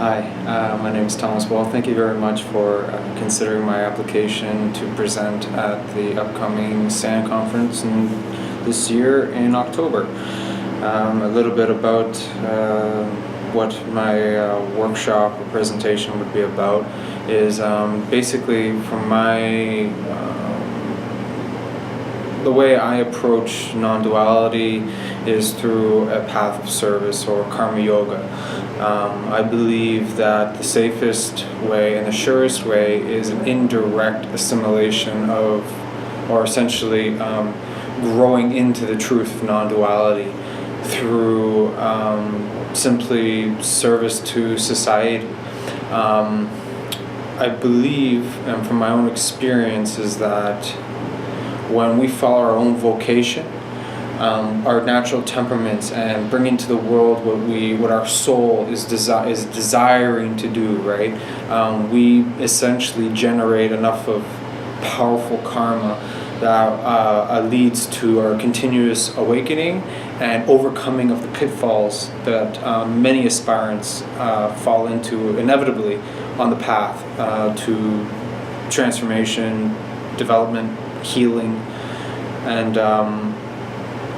Hi, my name is Thomas Wall. Thank you very much for considering my application to present at the upcoming SAN conference this year in October. A little bit about what my workshop or presentation would be about is basically from my the way I approach non-duality is through a path of service or karma yoga. I believe that the safest way and the surest way is an indirect assimilation of, or essentially growing into the truth of non-duality through simply service to society. I believe, and from my own experience, is that when we follow our own vocation, our natural temperaments, and bring into the world what our soul is desiring to do, right? We essentially generate enough of powerful karma that leads to our continuous awakening and overcoming of the pitfalls that many aspirants fall into inevitably on the path to transformation, development, healing, and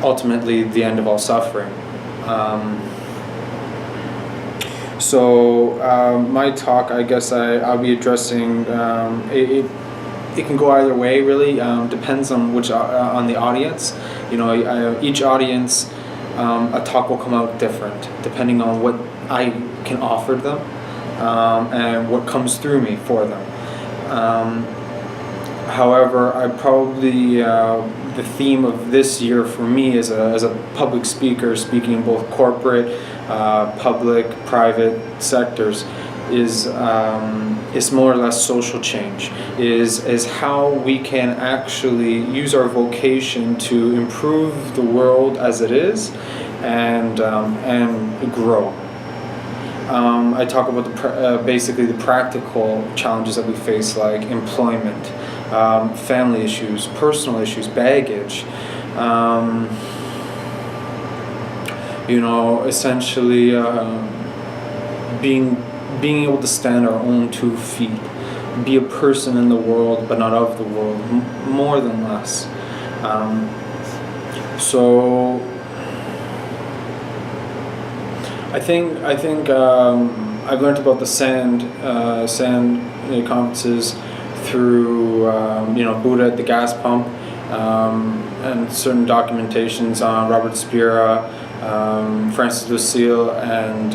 ultimately the end of all suffering. My talk, I guess I'll be addressing, it can go either way really, depends on on the audience. Each audience, a talk will come out different depending on what I can offer them and what comes through me for them. However, I probably, the theme of this year for me as a public speaker, speaking in both corporate, public, private sectors, is more or less social change, is how we can actually use our vocation to improve the world as it is and grow. I talk about basically the practical challenges that we face, like employment, family issues, personal issues, baggage, essentially being able to stand our own 2 feet, be a person in the world but not of the world, more than less. I think I've learned about the sand conferences through Buddha at the gas pump, and certain documentations on Robert Spira, Francis Lucille, and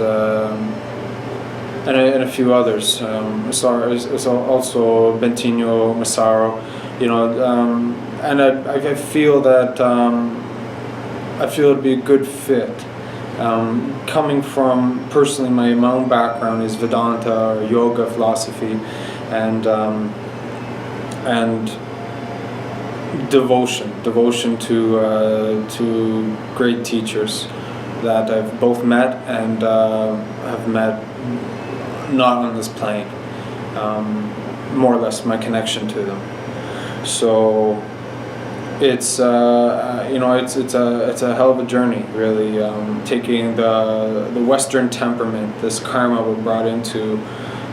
a few others. Also Bentinho Massaro, and I feel that it'd be a good fit. Coming from personally my own background is Vedanta or yoga philosophy, and devotion to great teachers that I've both met and have met not on this plane. More or less my connection to them. So it's a hell of a journey, really, taking the Western temperament, this karma we're brought into,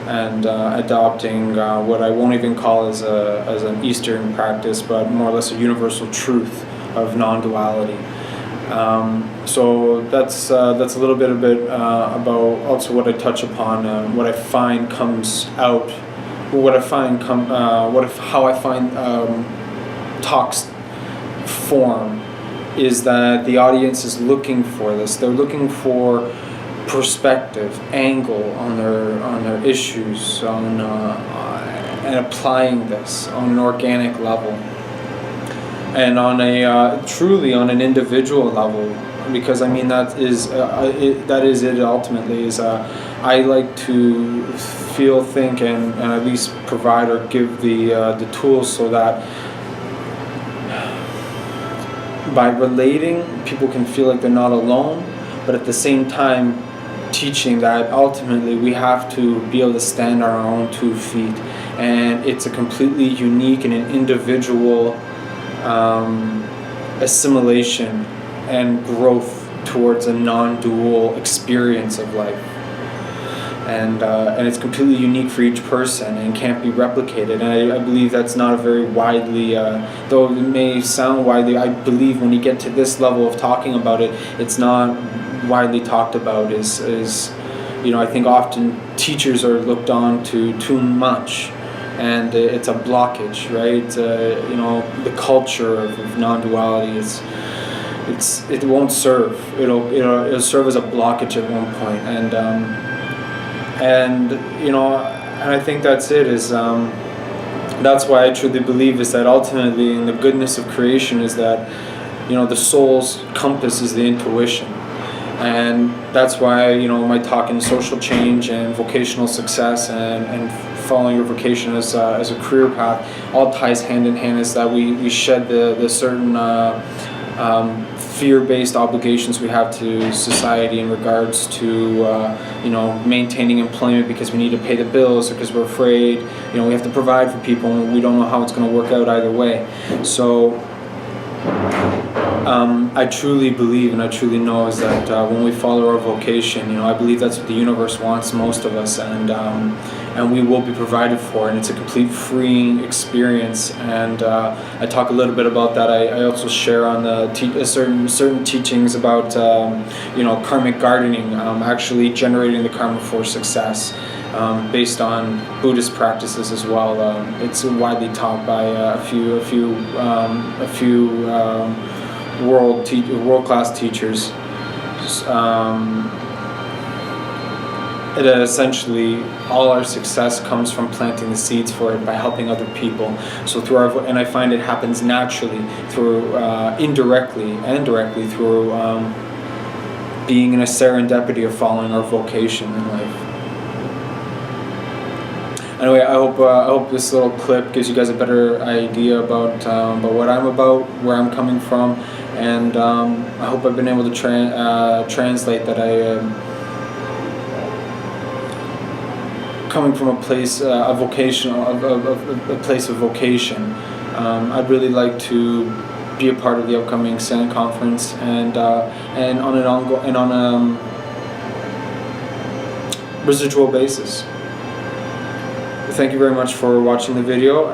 and adopting what I won't even call as an Eastern practice, but more or less a universal truth of non-duality. So that's a little bit about also what I touch upon, what I find comes out, how I find talks form, is that the audience is looking for this. They're looking for perspective, angle on their issues, and applying this on an organic level, and on a truly on an individual level, because that is it ultimately. Is I like to feel, think, and at least provide or give the tools so that by relating, people can feel like they're not alone, but at the same time teaching that ultimately we have to be able to stand on our own 2 feet, and it's a completely unique and an individual assimilation and growth towards a non-dual experience of life. and it's completely unique for each person and can't be replicated. And I believe that's not a very widely, though it may sound widely, I believe when you get to this level of talking about it, it's not widely talked about. I think often teachers are looked on to too much, and it's a blockage, right? The culture of non-duality it won't serve. It'll serve as a blockage at one point, and I think that's it. That's why I truly believe is that ultimately, in the goodness of creation, is that the soul's compass is the intuition. And that's why, my talk in social change and vocational success and following your vocation as a career path all ties hand in hand, is that we shed the certain fear-based obligations we have to society in regards to maintaining employment because we need to pay the bills, or because we're afraid we have to provide for people and we don't know how it's going to work out either way. So I truly believe and I truly know is that when we follow our vocation, I believe that's what the universe wants most of us, and we will be provided for, and it's a complete freeing experience. And I talk a little bit about that. I also share on the certain teachings about karmic gardening, actually generating the karma for success, based on Buddhist practices as well. It's widely taught by a few world-class teachers. It essentially, all our success comes from planting the seeds for it by helping other people. So and I find it happens naturally through indirectly and directly through being in a serendipity of following our vocation in life. Anyway, I hope this little clip gives you guys a better idea about what I'm about, where I'm coming from, and I hope I've been able to translate that I am coming from a place, a place of vocation. I'd really like to be a part of the upcoming Sand Conference, and on a residual basis. Thank you very much for watching the video.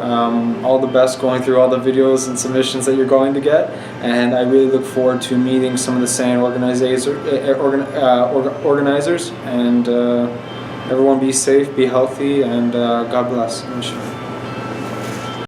All the best going through all the videos and submissions that you're going to get, and I really look forward to meeting some of the SAN organizers, and everyone be safe, be healthy, and God bless.